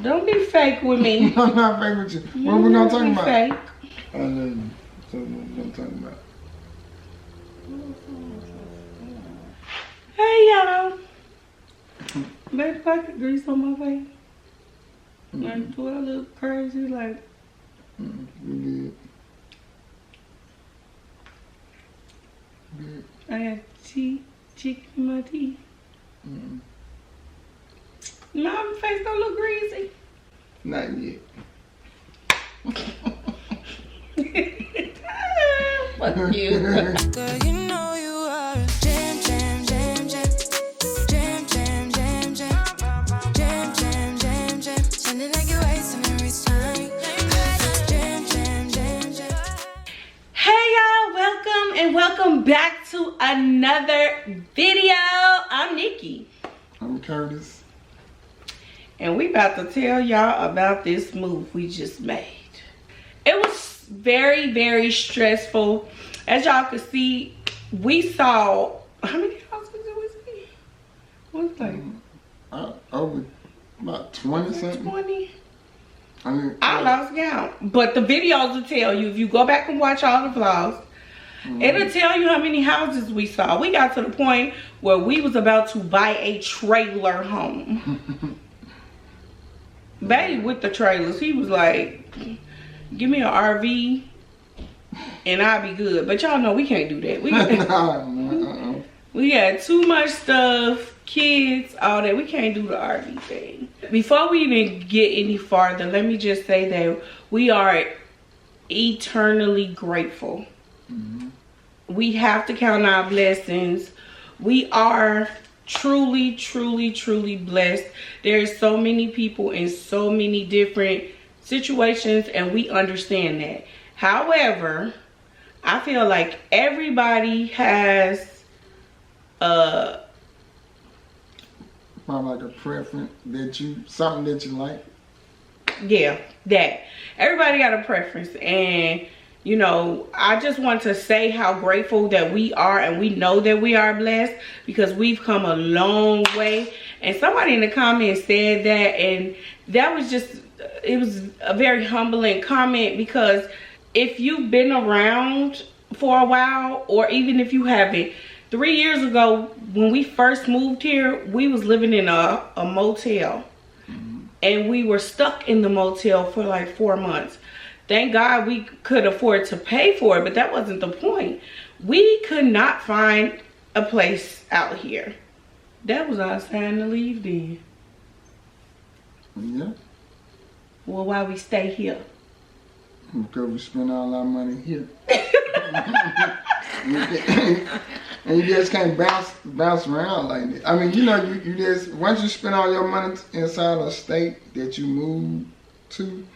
Don't be fake with me. I'm not fake with you. What we gonna talk about? Fake. So what I'm talking about? Hey y'all. Baby, if I could grease on my face. Like, do I look crazy? Like, You good. Good. I got chicken in my teeth. My face don't look greasy. Not yet. Fuck you. Girl, you know you are a jam, jam, jam, jam. Jam, jam, jam, jam. Jam, jam, jam, jam. Sounding like you're wasting every time. Jam, jam, jam, jam. Hey y'all, welcome back to another video. I'm Nikki. I'm Curtis. And we about to tell y'all about this move we just made. It was very, very stressful. As y'all can see, we saw, how many houses did we see? What's like? Over about 20 something. 20? I mean, I lost count. But the videos will tell you, if you go back and watch all the vlogs, it'll tell you how many houses we saw. We got to the point where we was about to buy a trailer home. Baby with the trailers, he was like, give me an RV and I'll be good. But y'all know we can't do that. We had too much stuff, kids, all that. We can't do the RV thing. Before we even get any farther, let me just say that we are eternally grateful. We have to count our blessings. We are truly, truly, truly blessed. There's so many people in so many different situations, and we understand that. However, I feel like everybody has probably like a preference something that you like. Yeah, that. Everybody got a preference, and you know, I just want to say how grateful that we are, and we know that we are blessed because we've come a long way. And somebody in the comments said that, and that was just, it was a very humbling comment, because if you've been around for a while, or even if you haven't, 3 years ago when we first moved here, we was living in a motel, and we were stuck in the motel for like 4 months. Thank God we could afford to pay for it, but that wasn't the point. We could not find a place out here. That was our sign to leave then. Yeah. Well, why we stay here? Because we spend all our money here. And you just can't bounce around like that. I mean, you know, you just, once you spend all your money inside a state that you move to,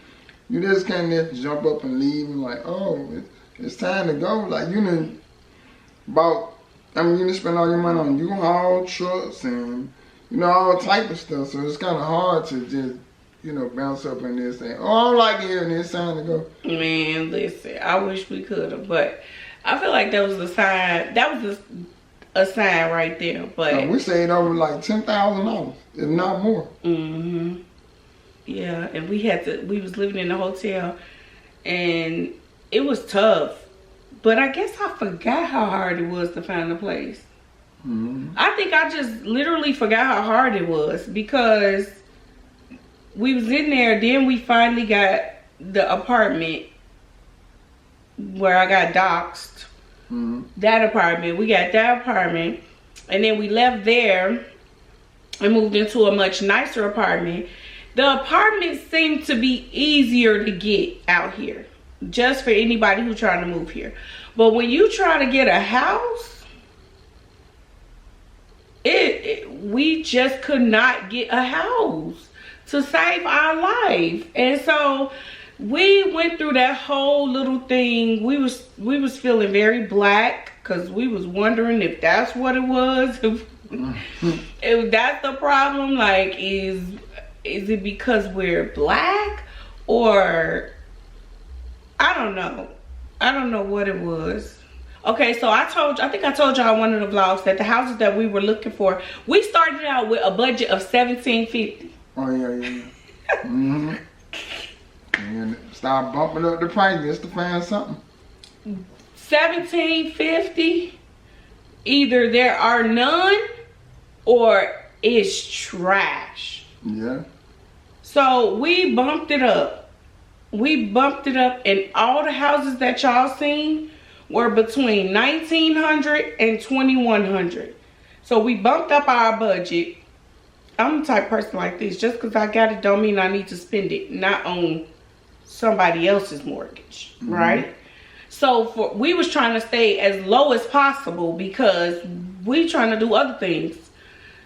you just can't just jump up and leave and like, oh, it's time to go. Like, you done bought, I mean, you done spend all your money on U-Haul trucks and, you know, all type of stuff. So it's kind of hard to just, you know, bounce up in this thing. Oh, I don't like it here and it's time to go. Man, listen, I wish we could have, but I feel like that was a sign. That was a sign right there. But we saved over like $10,000, if not more. Yeah, and we was living in a hotel, and it was tough. But I guess I forgot how hard it was to find a place. I think I just literally forgot how hard it was, because we was in there, then we finally got the apartment where I got doxxed. That apartment, we got that apartment, and then we left there and moved into a much nicer apartment. The apartments seem to be easier to get out here, just for anybody who's trying to move here. But when you try to get a house, we just could not get a house to save our life. And so we went through that whole little thing. We was feeling very black, because we was wondering if that's what it was. If that's the problem, like, is it because we're black, or I don't know what it was. Okay, so I think I told y'all in one of the vlogs that the houses that we were looking for, we started out with a budget of $1,750. Oh yeah. Mm-hmm. And start bumping up the price just to find something. $1,750. Either there are none or it's trash. Yeah. So we bumped it up. And all the houses that y'all seen were between $1,900 and $2,100. So we bumped up our budget. I'm the type of person like this. Just because I got it don't mean I need to spend it not on somebody else's mortgage, right? So we was trying to stay as low as possible because we trying to do other things.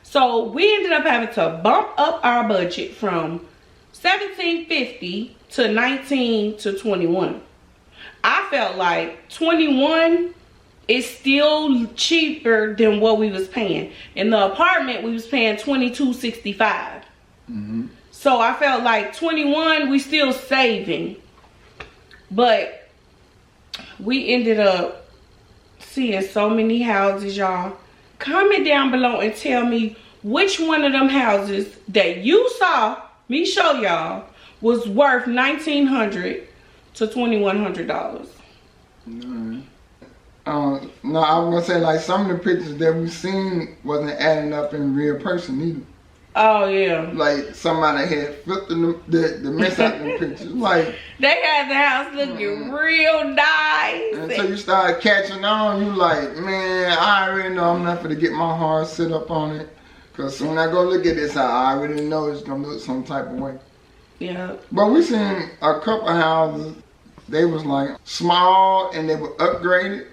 So we ended up having to bump up our budget from $1,750 to $19 to $21. I felt like $21 is still cheaper than what we was paying. In the apartment, we was paying $22.65. So I felt like $21, we still saving. But we ended up seeing so many houses, y'all. Comment down below and tell me which one of them houses that you saw me show y'all was worth $1,900 to $2,100. No, I was gonna say like some of the pictures that we seen wasn't adding up in real person either. Oh yeah. Like somebody had flipped the mess out them pictures. Like they had the house looking real nice. Until you start catching on, you like, man, I already know I'm not gonna get my heart set up on it. Cause when I go look at this house, I already know it's gonna look some type of way. Yeah. But we seen a couple houses, they was like small and they were upgraded.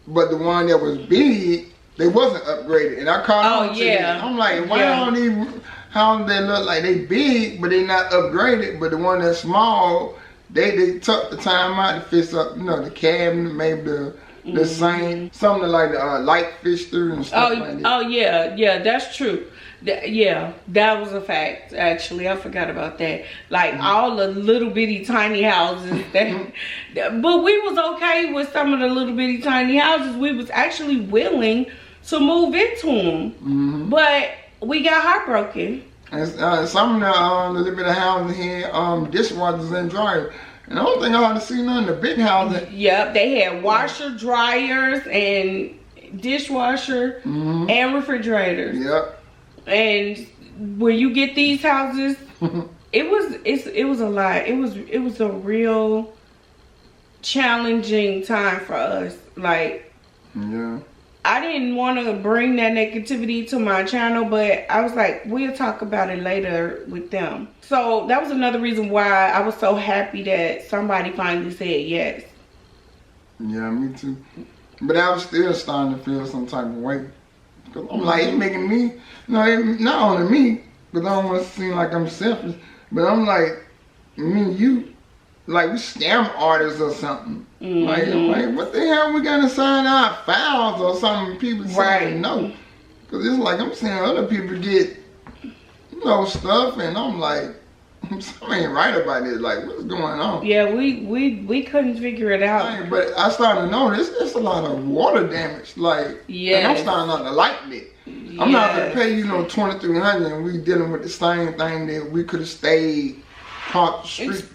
But the one that was big, they wasn't upgraded. And I caught on to that. I'm like, why don't these houses they look like they big, but they not upgraded? But the one that's small, they took the time out to fix up, you know, the cabinet, maybe the same, something like the light fixture and stuff like that. Oh yeah, that's true. Yeah, that was a fact. Actually, I forgot about that. Like all the little bitty tiny houses. But we was okay with some of the little bitty tiny houses. We was actually willing to move into them, but we got heartbroken. And some of the little bit of houses here, dishwashers and dryers. And I don't think I ought to see none of the big houses. Yep, they had washer, dryers, and dishwasher, and refrigerators. Yep. And when you get these houses, it was a lot. It was a real challenging time for us. Like, yeah. I didn't want to bring that negativity to my channel, but I was like, we'll talk about it later with them. So that was another reason why I was so happy that somebody finally said yes. Yeah, me too. But I was still starting to feel some type of way. Cause I'm like, it's making me, you know, not only me, because I don't want to seem like I'm selfish, but I'm like, me and you, like we scam artists or something. Like, I'm like, what the hell we gotta sign our files or something? People saying no. Because it's like, I'm seeing other people get, you know, stuff, and I'm like, something ain't right about this. Like, what's going on? Yeah, we couldn't figure it out. Like, but I started to notice it's a lot of water damage. Like, and I'm starting not to like it. I'm not gonna pay you no $2,300, and we dealing with the same thing that we could have stayed parked the street.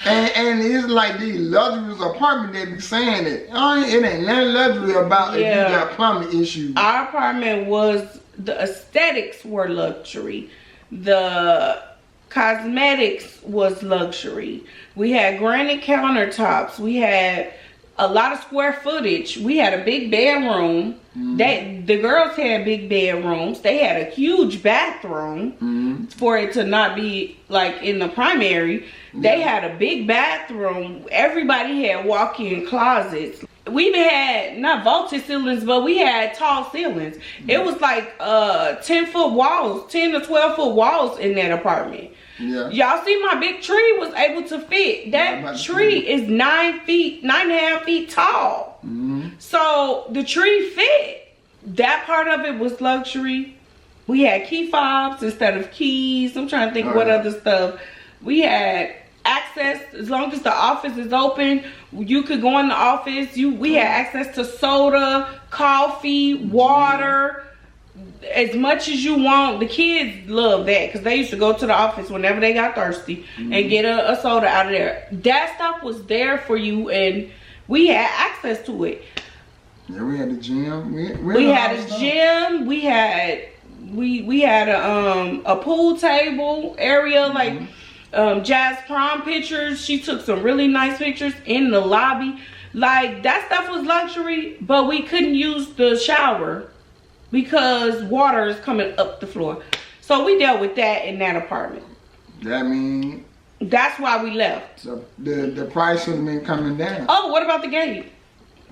And it's like these luxurious apartments that be saying it. It ain't nothing luxury about if you got plumbing issues. Our apartment was, the aesthetics were luxury. The cosmetics was luxury. We had granite countertops. We had a lot of square footage. We had a big bedroom. The girls had big bedrooms. They had a huge bathroom for it to not be like in the primary. They had a big bathroom. Everybody had walk-in closets. We even had not vaulted ceilings, but we had tall ceilings. It was like 10-foot walls, 10 to 12-foot walls in that apartment. Yeah. Y'all see my big tree was able to fit. That tree is 9.5 feet tall. So the tree fit. That part of it was luxury. We had key fobs instead of keys. I'm trying to think what other stuff. We had access, as long as the office is open, you could go in the office. We had access to soda, coffee, water. as much as you want, the kids love that because they used to go to the office whenever they got thirsty and get a soda out of there. That stuff was there for you, and we had access to it. Yeah, we had the gym. We had a gym. We had a pool table area, like Jazz prom pictures. She took some really nice pictures in the lobby. Like, that stuff was luxury, but we couldn't use the shower because water is coming up the floor. So we dealt with that in that apartment. That mean that's why we left. So the price should have been coming down. Oh, what about the gate?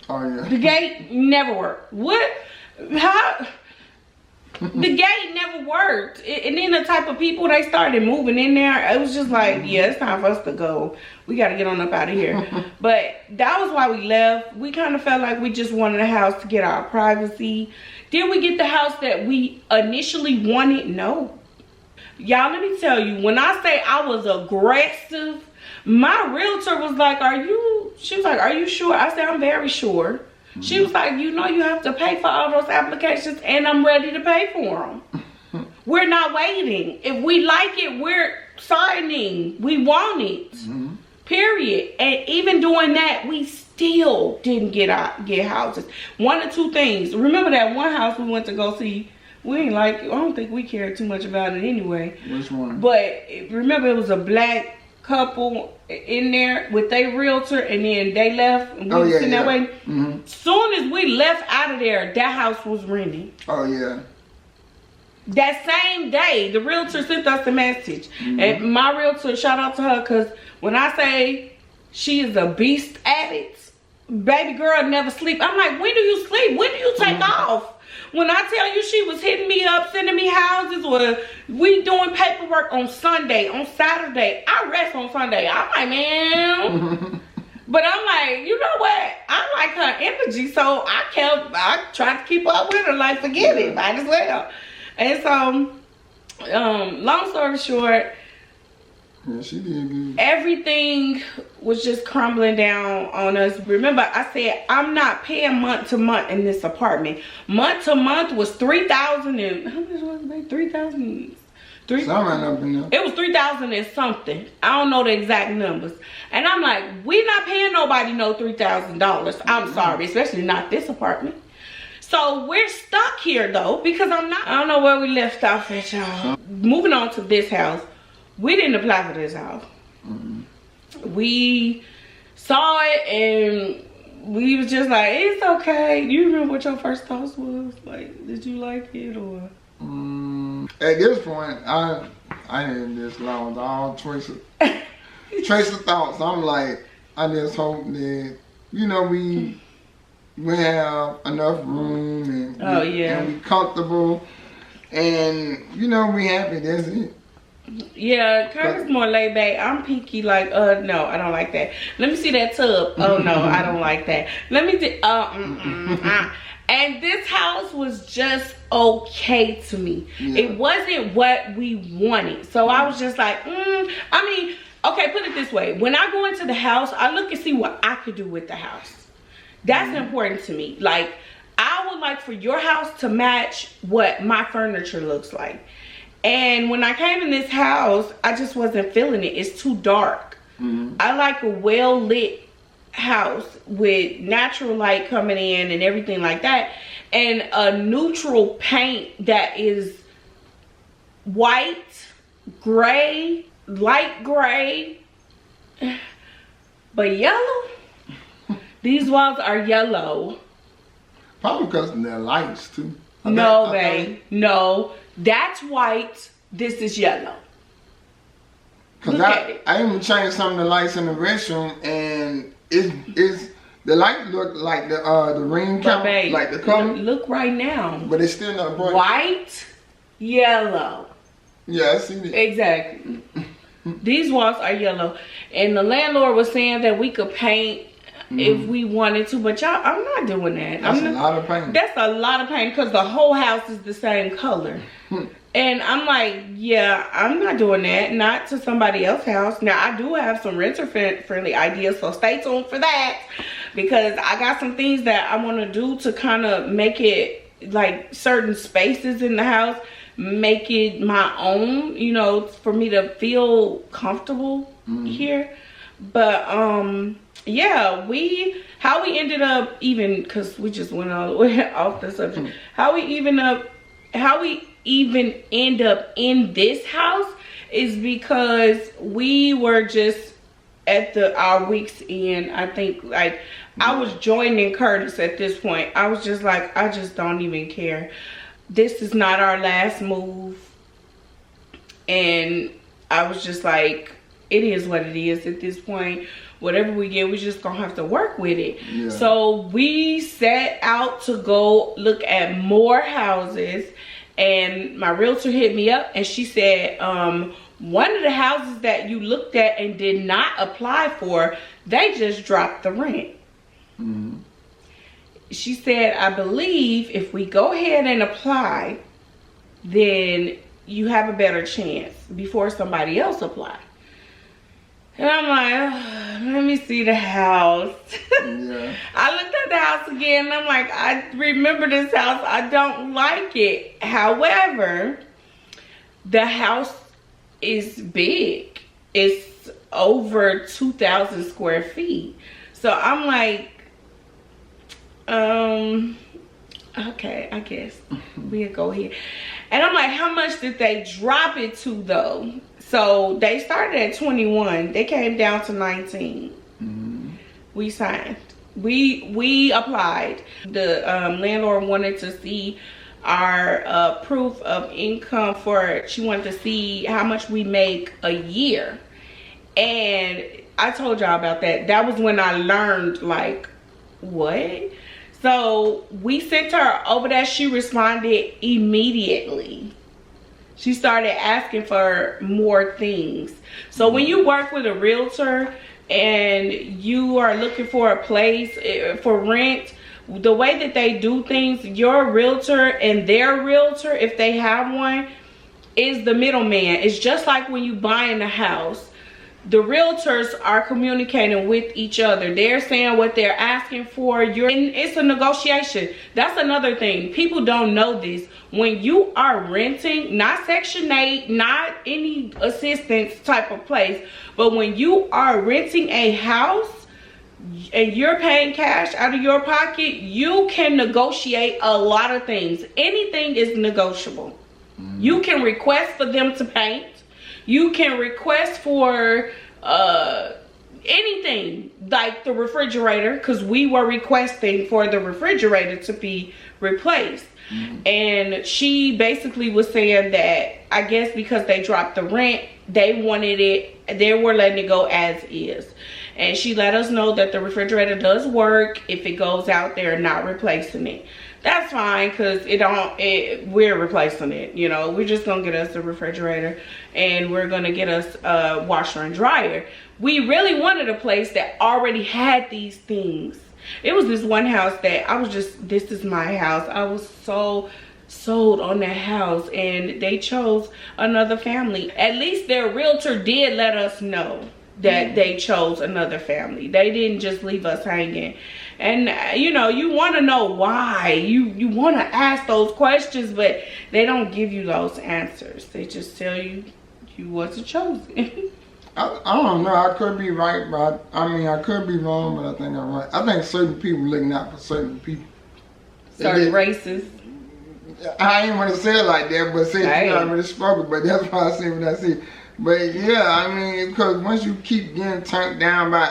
Oh yeah. The gate never worked. What? How? The gate never worked. And then the type of people, they started moving in there. It was just like, yeah, it's time for us to go. We got to get on up out of here. But that was why we left. We kind of felt like we just wanted a house to get our privacy. Did we get the house that we initially wanted? No. Y'all, let me tell you, when I say I was aggressive, my realtor was like, she was like, are you sure? I said, I'm very sure. She was like, you know, you have to pay for all those applications, and I'm ready to pay for them. We're not waiting. If we like it, we're signing. We want it. Period. And even doing that, we still didn't get houses. One or two things. Remember that one house we went to go see? We ain't like it. I don't think we cared too much about it anyway. Which one? But remember, it was a black couple in there with their realtor, and then they left, and we was sitting that way. Soon as we left out of there, that house was rented. Oh yeah. That same day, the realtor sent us a message. And my realtor, shout out to her, because when I say she is a beast at it, baby girl never sleep. I'm like, when do you sleep? When do you take off? When I tell you she was hitting me up, sending me houses, or we doing paperwork on Sunday, on Saturday. I rest on Sunday. I'm like, man. But I'm like, you know what? I like her energy, so I tried to keep up with her, like, forget it, might as well. And so, long story short, yeah, she did good. Everything was just crumbling down on us. Remember, I said I'm not paying month to month in this apartment. Month to month was $3,000 and how much was it? $3,000. It was $3,000 and something. I don't know the exact numbers. And I'm like, we're not paying nobody no $3,000. I'm sorry, especially not this apartment. So we're stuck here though, because I don't know where we left off at, y'all. Moving on to this house. We didn't apply for this house. We saw it and we was just like, it's okay. Do you remember what your first thoughts was? Like, did you like it or? At this point, I had just lost all trace of thoughts. I'm like, I just hope that, you know, we have enough room and and we comfortable, and you know, we happy. That's it. Yeah, Curtis more laid back. I'm peaky, like, no, I don't like that. Let me see that tub. Oh no, I don't like that. Let me see. And this house was just okay to me. It wasn't what we wanted, so I was just like, I mean, okay, put it this way: when I go into the house, I look and see what I could do with the house. That's important to me. Like, I would like for your house to match what my furniture looks like. And when I came in this house, I just wasn't feeling it. It's too dark. I like a well-lit house with natural light coming in and everything like that. And a neutral paint that is white, gray, light gray, but yellow. These walls are yellow. Probably because of their lights too. No, babe. No. That's white. This is yellow. Cause I even changed some of the lights in the restroom, and it's the lights look like the ring camera, like the color. Look right now. But it's still not bright. White, yellow. Yeah, I see it. Exactly. These walls are yellow, and the landlord was saying that we could paint if we wanted to, but y'all, I'm not doing that. That's a lot of paint. That's a lot of paint because the whole house is the same color. And I'm like, yeah, I'm not doing that. Not to somebody else's house. Now, I do have some renter-friendly ideas, so stay tuned for that. Because I got some things that I want to do to kind of make it like certain spaces in the house, make it my own, you know, for me to feel comfortable here. But yeah, how we ended up, even because we just went all the way off the subject, how we even end up in this house is because we were just at our week's end. I think, like, I was joining Curtis at this point. I was just like, I just don't even care. This is not our last move. And I was just like, it is what it is at this point. Whatever we get, we're just gonna have to work with it. Yeah. So we set out to go look at more houses, and my realtor hit me up and she said, one of the houses that you looked at and did not apply for, they just dropped the rent. She said, I believe if we go ahead and apply, then you have a better chance before somebody else applies. And I'm like, oh, let me see the house. Yeah. I looked at the house again and I'm like, I remember this house. I don't like it. However, the house is big. It's over 2,000 square feet. So I'm like, okay, I guess we'll go here. And I'm like, how much did they drop it to though? So they started at 21. They came down to 19. We signed. We applied. The landlord wanted to see our proof of income she wanted to see how much we make a year. And I told y'all about that. That was when I learned, like, what? So we sent her over that. She responded immediately. She started asking for more things. So when you work with a realtor and you are looking for a place for rent, the way that they do things, your realtor and their realtor, if they have one, is the middleman. It's just like when you buying a house. The realtors are communicating with each other. They're saying what they're asking for. And it's a negotiation. That's another thing. People don't know this. When you are renting, not Section 8, not any assistance type of place, but when you are renting a house and you're paying cash out of your pocket, you can negotiate a lot of things. Anything is negotiable. You can request for them to paint. You can request for anything, like the refrigerator, because we were requesting for the refrigerator to be replaced. And she basically was saying that, I guess because they dropped the rent, they wanted it, they were letting it go as is. And she let us know that the refrigerator does work if it goes out there, not replacing it. That's fine, because we're replacing it, you know. We're just gonna get us a refrigerator and we're gonna get us a washer and dryer. We really wanted a place that already had these things. It was this one house that I was just, this is my house. I was so sold on that house, and they chose another family. At least their realtor did let us know that they chose another family. They didn't just leave us hanging. And you know, you want to know why. You want to ask those questions, but they don't give you those answers. They just tell you you wasn't chosen. I don't know. I could be right, but I could be wrong, but I think I'm right. I think certain people looking out for certain people. Certain races. I ain't want to say it like that, but since you already spoken, but that's why I say what I say. But yeah, because once you keep getting turned down by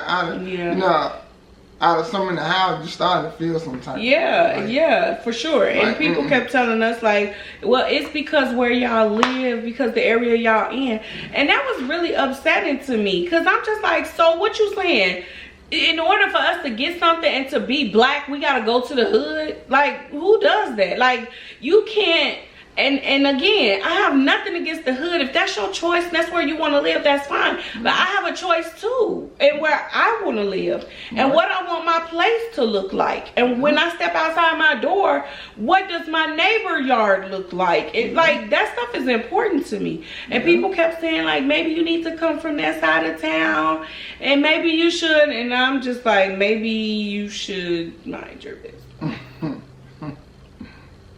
out of some in the house, you start to feel some type. Yeah, for sure. And people kept telling us, like, well, it's because where y'all live, because the area y'all in. And that was really upsetting to me, because I'm just like, so what you saying? In order for us to get something and to be black, we gotta go to the hood? Like, who does that? Like, you can't. And again, I have nothing against the hood. If that's your choice, that's where you want to live, that's fine. But I have a choice too, and where I want to live, and what I want my place to look like. And when I step outside my door, what does my neighbor yard look like? Like, that stuff is important to me. And people kept saying, like, maybe you need to come from that side of town, and maybe you should. And I'm just like, maybe you should mind your business.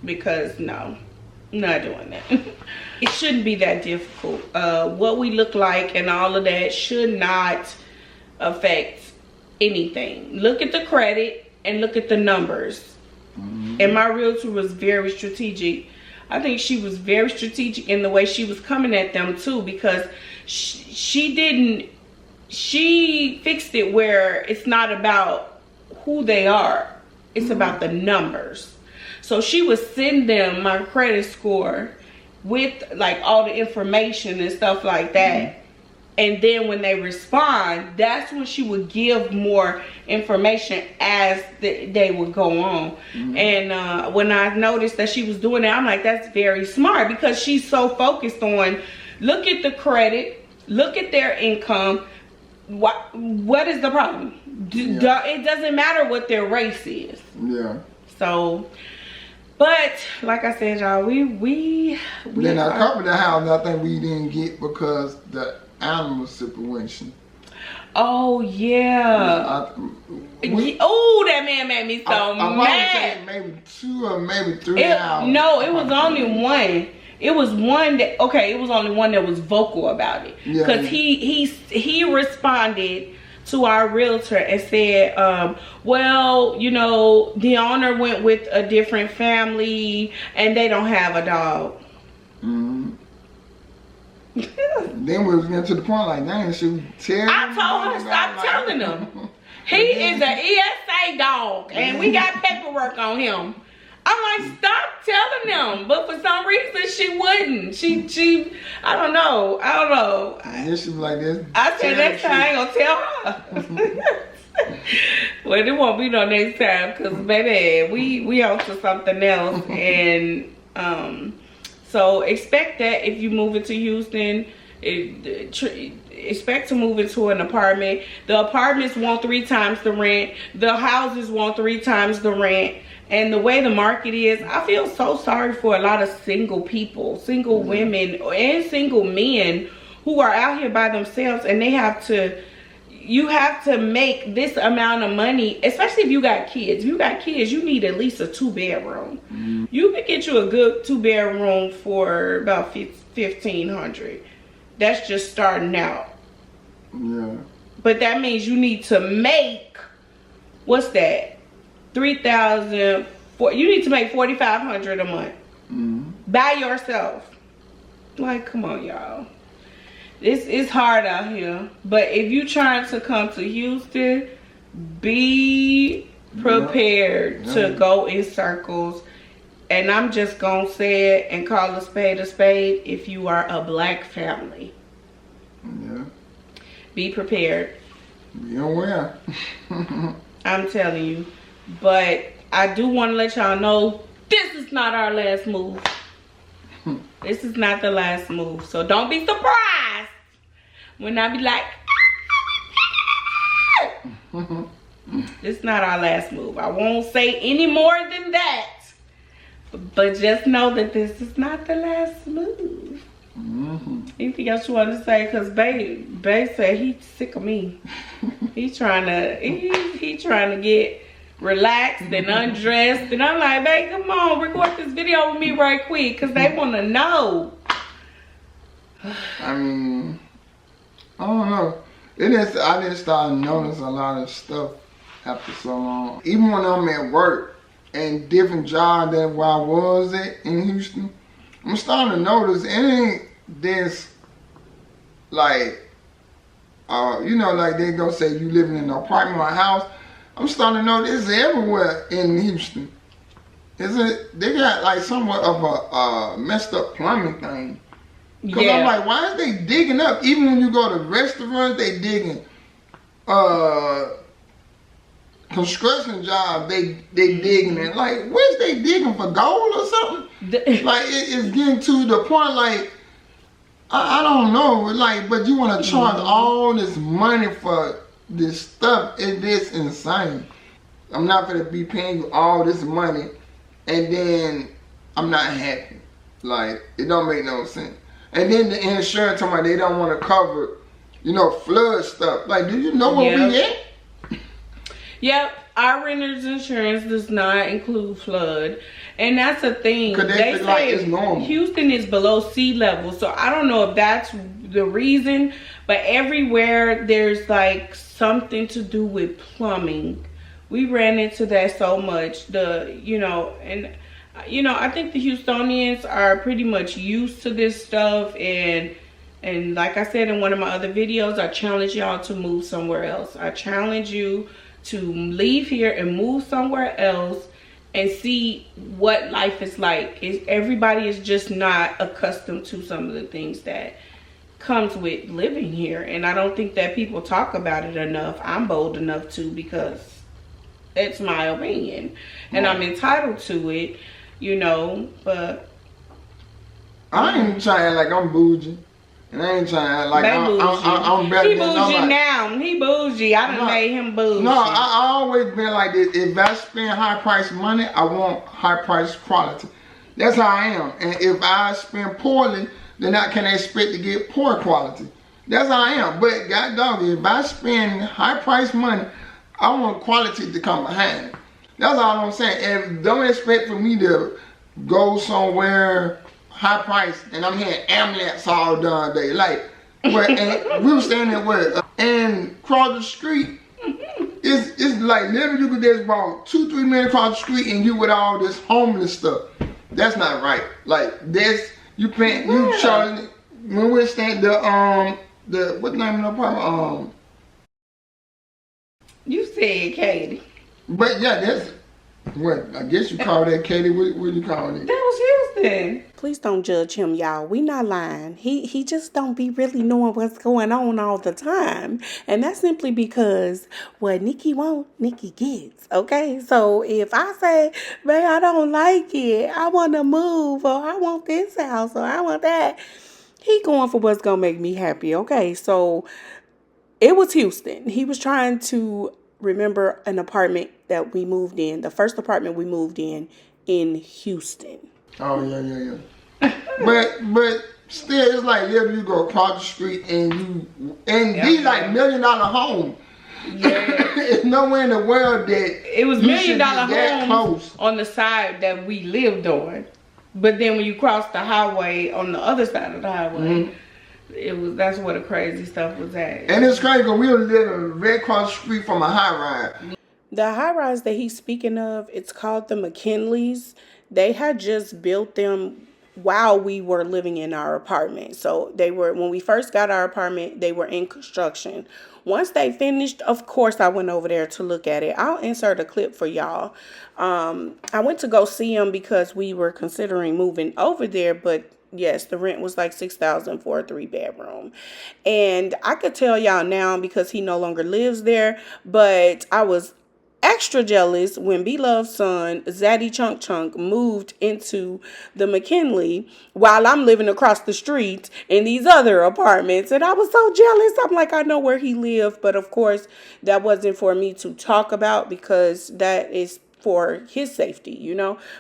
because no, I'm not doing that. It shouldn't be that difficult. What we look like and all of that should not affect anything. Look at the credit and look at the numbers. And my realtor was very strategic. I think she was very strategic in the way she was coming at them too, because she fixed it where it's not about who they are, it's about the numbers. So she would send them my credit score with like all the information and stuff like that. And then when they respond, that's when she would give more information as the day would go on. And when I noticed that she was doing that, I'm like, that's very smart, because she's so focused on, look at the credit, look at their income. What is the problem? It doesn't matter what their race is. Yeah. So, but like I said, y'all, we then a couple of the houses I think we didn't get because the animal situation. Oh yeah. Oh, that man made me so mad. Maybe 2 or maybe 3 hours. No, it was only one. It was one that, okay, it was only one that was vocal about it. Because he responded to our realtor and said, well, you know, the owner went with a different family and they don't have a dog. Then we was getting to the point like, dang, should we tell I told her, stop telling them. He is an ESA dog and we got paperwork on him. I'm like, stop telling them. But for some reason, she wouldn't. She I don't know. And she was like this. I said, next time I ain't gonna tell her. Well, it won't be no next time, because, baby, we on to something else. And so expect that if you move into Houston. Expect to move into an apartment. The apartments want 3 times the rent. The houses want 3 times the rent. And the way the market is, I feel so sorry for a lot of single people, single women and single men who are out here by themselves, and you have to make this amount of money, especially if you got kids. If you got kids, you need at least a 2-bedroom. You can get you a good 2-bedroom for about $1,500. That's just starting out. Yeah. But that means you need to make, what's that? $3,000. You need to make $4,500 a month by yourself. Like, come on, y'all. It's hard out here. But if you trying to come to Houston, be prepared to go in circles. And I'm just gonna say it and call a spade if you are a black family. Yeah. Be prepared. Be aware. I'm telling you. But I do want to let y'all know, this is not our last move. This is not the last move. So don't be surprised when I be like, this is not our last move. I won't say any more than that. But just know that this is not the last move. Anything else you want to say? Because Bae said he's sick of me. He's trying to get relaxed and undressed, and I'm like, babe, come on, record this video with me right quick, because they want to know. I mean, I don't know. I didn't start noticing a lot of stuff after so long. Even when I'm at work and different jobs than where I was at in Houston, I'm starting to notice it ain't this, like, you know, like they gonna say you living in an apartment or a house. I'm starting to know this everywhere in Houston. They got like somewhat of a messed up plumbing thing. Cause I'm like, why is they digging up? Even when you go to restaurants, they digging. Construction jobs, they digging it. Like, where's they digging for gold or something? Like it's getting to the point like, I don't know. Like, but you want to charge all this money for this stuff, it's insane. I'm not gonna be paying you all this money and then I'm not happy. Like, it don't make no sense. And then the insurance told me they don't want to cover, you know, flood stuff. Like, do you know where we at? Yep. our renter's insurance does not include flood. And that's the thing. Because they feel like it's normal. Houston is below sea level. So I don't know if that's the reason. But everywhere there's like something to do with plumbing. We ran into that so much. I think the Houstonians are pretty much used to this stuff. And like I said in one of my other videos, I challenge y'all to move somewhere else. I challenge you to leave here and move somewhere else and see what life is like. Everybody is just not accustomed to some of the things that comes with living here. And I don't think that people talk about it enough. I'm bold enough to, because it's my opinion. And I'm entitled to it, but... I ain't trying like I'm bougie. And I ain't trying like I'm better than nobody. He bougie now. He bougie. I done made him bougie. No, I always been like this. If I spend high price money, I want high price quality. That's how I am. And if I spend poorly, then I can expect to get poor quality. That's how I am. But God dog, if I spend high price money, I want quality to come behind. That's all I'm saying. And don't expect for me to go somewhere high price and I'm hearing ambulance all darn day. Like, and we were standing there and across the street, it's like literally you could just walk 2-3 minutes across the street and you with all this homeless stuff. That's not right. Like you charging when we're staying the what name of the apartment? You said Katie. But yeah, that's what I guess you call that Katie. What do you call it? That was Houston. Please don't judge him, y'all. We not lying. He just don't be really knowing what's going on all the time. And that's simply because what Nikki wants, Nikki gets. Okay? So if I say, man, I don't like it, I want to move, or I want this house, or I want that, he going for what's going to make me happy. Okay? So it was Houston. He was trying to remember an apartment that we moved in. The first apartment we moved in Houston. Oh yeah. but still, it's like you go across the street and these like $1 million home. Yeah, it's nowhere in the world that it was $1 million homes on the side that we lived on. But then when you cross the highway on the other side of the highway, that's where the crazy stuff was at. And it's crazy because we were living right across the street from a high rise. The high rise that he's speaking of, it's called the McKinleys. They had just built them while we were living in our apartment. So when we first got our apartment, they were in construction. Once they finished, of course, I went over there to look at it. I'll insert a clip for y'all. I went to go see them because we were considering moving over there, but yes, the rent was like $6,000 for a 3-bedroom. And I could tell y'all now because he no longer lives there, but I was extra jealous when Beloved's son, Zaddy Chunk Chunk, moved into the McKinley while I'm living across the street in these other apartments. And I was so jealous. I'm like, I know where he lived. But of course, that wasn't for me to talk about because that is for his safety,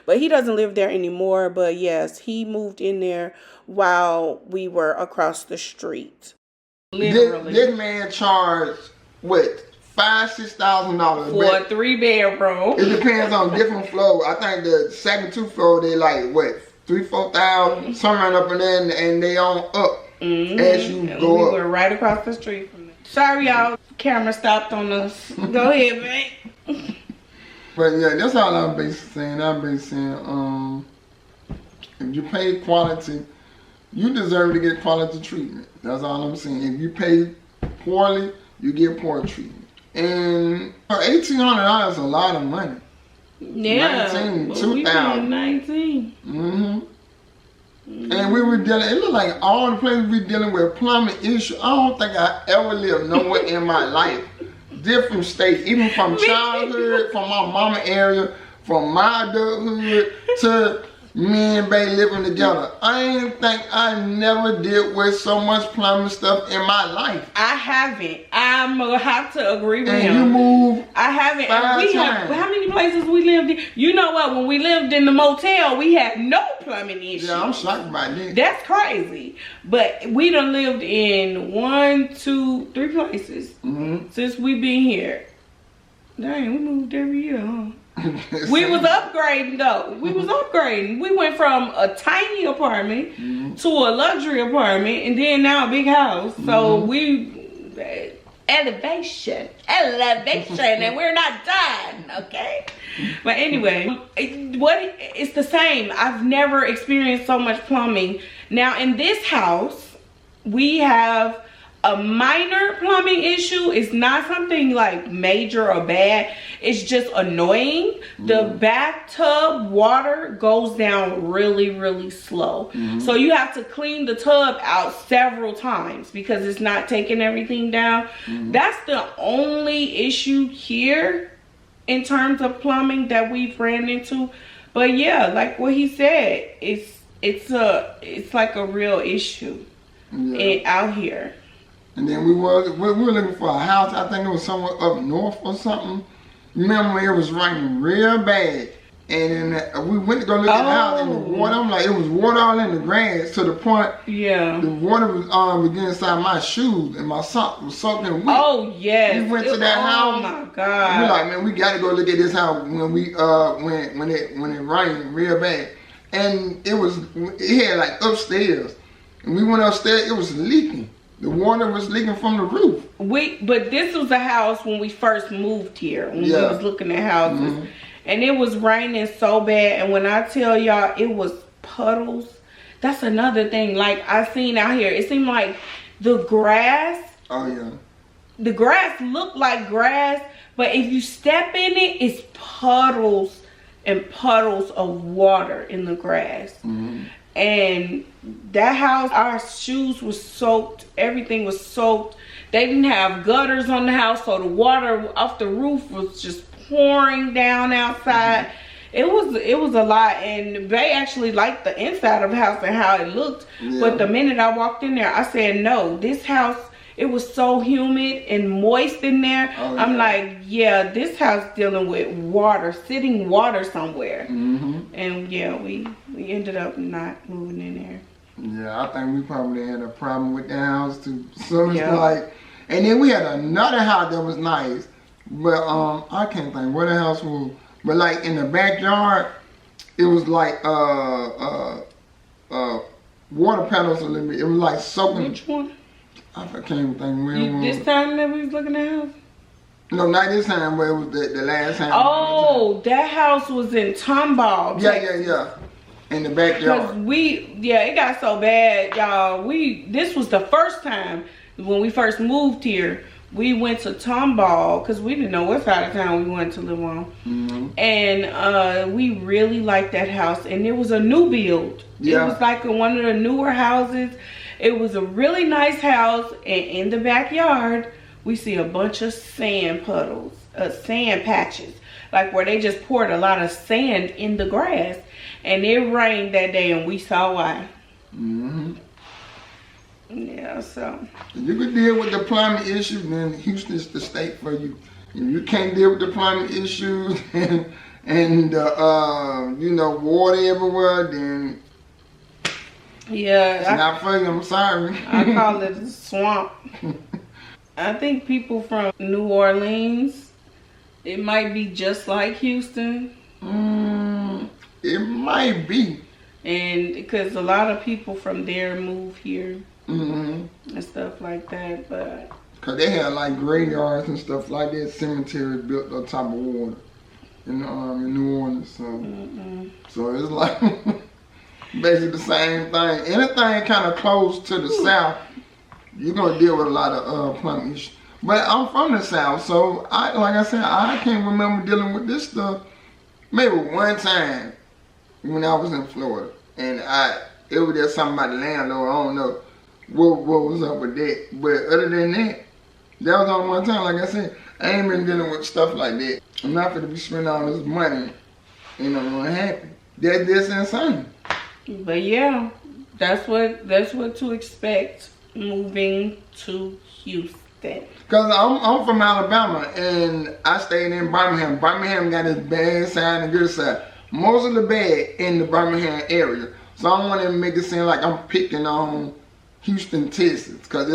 But he doesn't live there anymore. But yes, he moved in there while we were across the street. Literally. This man charged, what? $5,000-$6,000 for a 3-bedroom. It depends on different floors. I think the second 2 floor they like what $3,000-$4,000, somewhere up in there, and they on up as you go up. We were right across the street from it. Sorry, y'all. Camera stopped on us. Go ahead, man. But yeah, that's all I've been saying. I've been saying, if you pay quality, you deserve to get quality treatment. That's all I'm saying. If you pay poorly, you get poor treatment. And $1,800 is a lot of money. Yeah. 2000. 19. And we were dealing, it looked like all the places we dealing with plumbing issues. I don't think I ever lived nowhere in my life. Different states, even from childhood, from my mama area, from my adulthood to me and Bay living together. I ain't think I never dealt with so much plumbing stuff in my life. I haven't. I'm gonna have to agree with And him. you moved I haven't. 5 We times. how many places we lived in? You know what? When we lived in the motel, we had no plumbing issues. Yeah, I'm shocked by that. That's crazy. But we done lived in 1, 2, 3 places since we've been here. Dang, we moved every year, huh? We was upgrading though. We was upgrading. We went from a tiny apartment to a luxury apartment, and then now a big house. So we elevation, and we're not done, okay? But anyway, it's the same. I've never experienced so much plumbing. Now in this house, we have a minor plumbing issue. It's not something like major or bad. It's just annoying. The bathtub water goes down really, really slow. So you have to clean the tub out several times because it's not taking everything down. That's the only issue here in terms of plumbing that we've ran into. But yeah, like what he said, it's like a real issue out here. And then we were looking for a house. I think it was somewhere up north or something. Remember, it was raining real bad, and then we went to go look at the house, and the water. I'm like, it was water all in the grass to the point. Yeah. The water was getting inside my shoes, and my socks was soaking wet. Oh yes. We went to that house. Oh my God. We're like, man, we got to go look at this house when we when it rained real bad, and it had like upstairs, and we went upstairs. It was leaking. The water was leaking from the roof. But this was a house when we first moved here, when we was looking at houses. And it was raining so bad. And when I tell y'all, it was puddles. That's another thing. Like I seen out here, it seemed like the grass. Oh yeah. The grass looked like grass, but if you step in it, it's puddles and puddles of water in the grass. And that house, our shoes were soaked. Everything was soaked. They didn't have gutters on the house, so the water off the roof was just pouring down outside. It was a lot, and they actually liked the inside of the house and how it looked. But the minute I walked in there, I said, no, this house, it was so humid and moist in there. I'm like, yeah, this house dealing with water, sitting water somewhere. And yeah, we ended up not moving in there. Yeah, I think we probably had a problem with the house too. So it's like, and then we had another house that was nice, but I can't think what the house was. But like in the backyard, it was like water panels a little bit. It was like soaking. Which one? I can't even think where it was. This time that we was looking at the house? No, not this time, but it was the last time. Oh, that house was in Tomball. Yeah. In the backyard. Cause it got so bad, y'all. This was the first time when we first moved here. We went to Tomball because we didn't know what side of town we wanted to live on. And we really liked that house, and it was a new build. It was like one of the newer houses. It was a really nice house, and in the backyard, we see a bunch of sand puddles, sand patches, like where they just poured a lot of sand in the grass, and it rained that day, and we saw why. Yeah, so. If you could deal with the plumbing issue, then Houston's the state for you. If you can't deal with the plumbing issues and water everywhere, then it's not for you. I'm sorry. I call it a swamp. I think people from New Orleans, it might be just like Houston. It might be. And because a lot of people from there move here and stuff like that, but because they had like graveyards and stuff like that, cemeteries built on top of water in New Orleans. So it's like basically the same thing. Anything kind of close to the south, you're gonna deal with a lot of plumbing issues. But I'm from the south, so like I said, I can't remember dealing with this stuff. Maybe one time when I was in Florida, and it was just something about the landlord. I don't know what was up with that. But other than that, that was on one time. Like I said, I ain't been dealing with stuff like that. I'm not gonna be spending all this money, and I'm unhappy. That's insane. But yeah, that's what to expect moving to Houston. Cause I'm from Alabama and I stayed in Birmingham. Birmingham got its bad side and good side. Most of the bad in the Birmingham area. So I don't want to make it seem like I'm picking on Houston, Texas, cause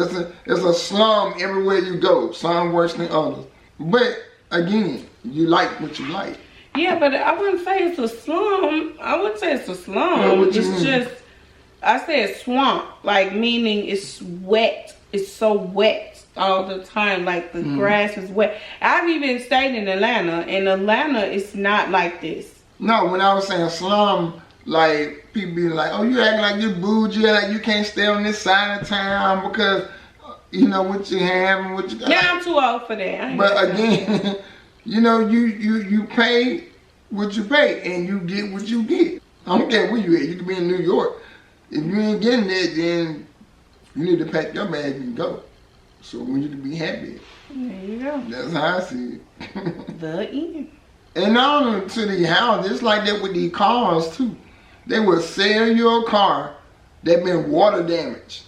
it's a slum everywhere you go. Some worse than others. But again, You like what you like. Yeah, but I wouldn't say it's a slum. I wouldn't say it's a slum. Yeah, what you It's mean? just, I said swamp, like meaning it's wet. It's so wet all the time. Like the grass is wet. I've even stayed in Atlanta, and Atlanta is not like this. No, when I was saying slum, like people be like, "Oh, you acting like you bougie, like you can't stay on this side of town because you know what you have and what you got." Yeah, I'm too old for that. I ain't But got time. again, you know, you pay what you pay and you get what you get. I don't care where you at. You could be in New York. If you ain't getting it, then you need to pack your bag and go. So when you can be happy. There you go. That's how I see it. The end. And not only to the house, it's like that with these cars too. They will sell your car that been water damaged.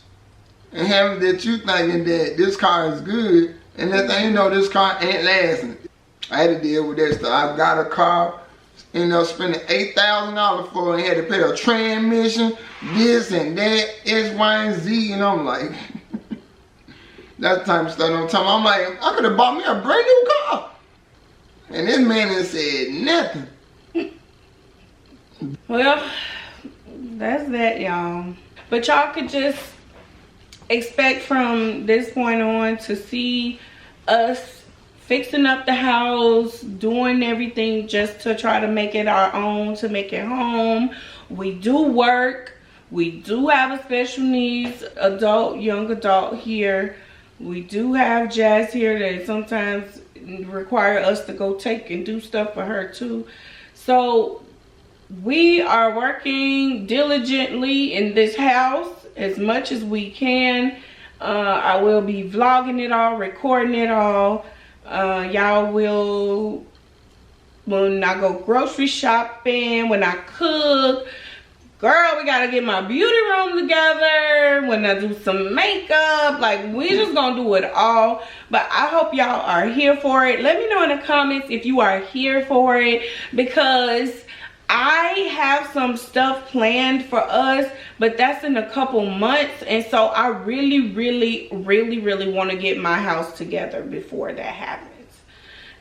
And having that you thinking that this car is good, and that thing, you know, this car ain't lasting. I had to deal with that stuff. I got a car, ended up spending $8,000 for it, and had to pay a transmission, this and that, X, Y, and Z, and I'm like, that type of stuff I'm talking about. I'm like, I could have bought me a brand new car. And this man has said nothing. Well, that's that, y'all. But y'all could just expect from this point on to see us fixing up the house, doing everything just to try to make it our own, to make it home. We do work. We do have a special needs adult, young adult here. We do have Jazz here that sometimes require us to go take and do stuff for her too. So we are working diligently in this house as much as we can. I will be vlogging it all, recording it all. Y'all will, when I go grocery shopping, when I cook, girl, we gotta get my beauty room together, when I do some makeup, like we just gonna do it all. But I hope y'all are here for it. Let me know in the comments if you are here for it, because I have some stuff planned for us, but that's in a couple months, and so I really want to get my house together before that happens.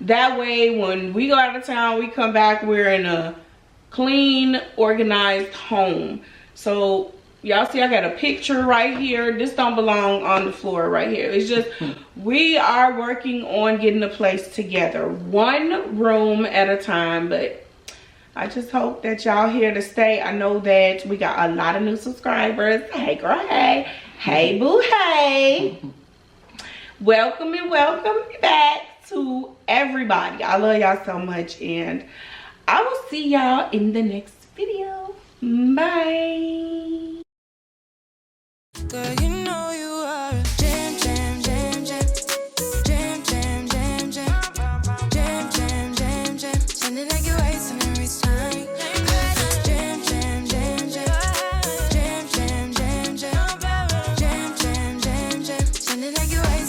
That way when we go out of town, we come back, we're in a clean, organized home. So y'all see I got a picture right here. This don't belong on the floor right here. It's just we are working on getting the place together, one room at a time. But I just hope that y'all here to stay. I know that we got a lot of new subscribers. Hey girl, hey. Hey boo, hey. Welcome and welcome back to everybody. I love y'all so much, and I will see y'all in the next video. Bye. Girl, you know you are a jam, jam, jam, jam. Jam, jam, jam, jam. Jam, jam, jam, jam. Sounding like you're wasting every time. Jam, jam, jam, jam. Jam, jam, jam, jam. Jam, jam, jam, jam. Sounding like you're wasting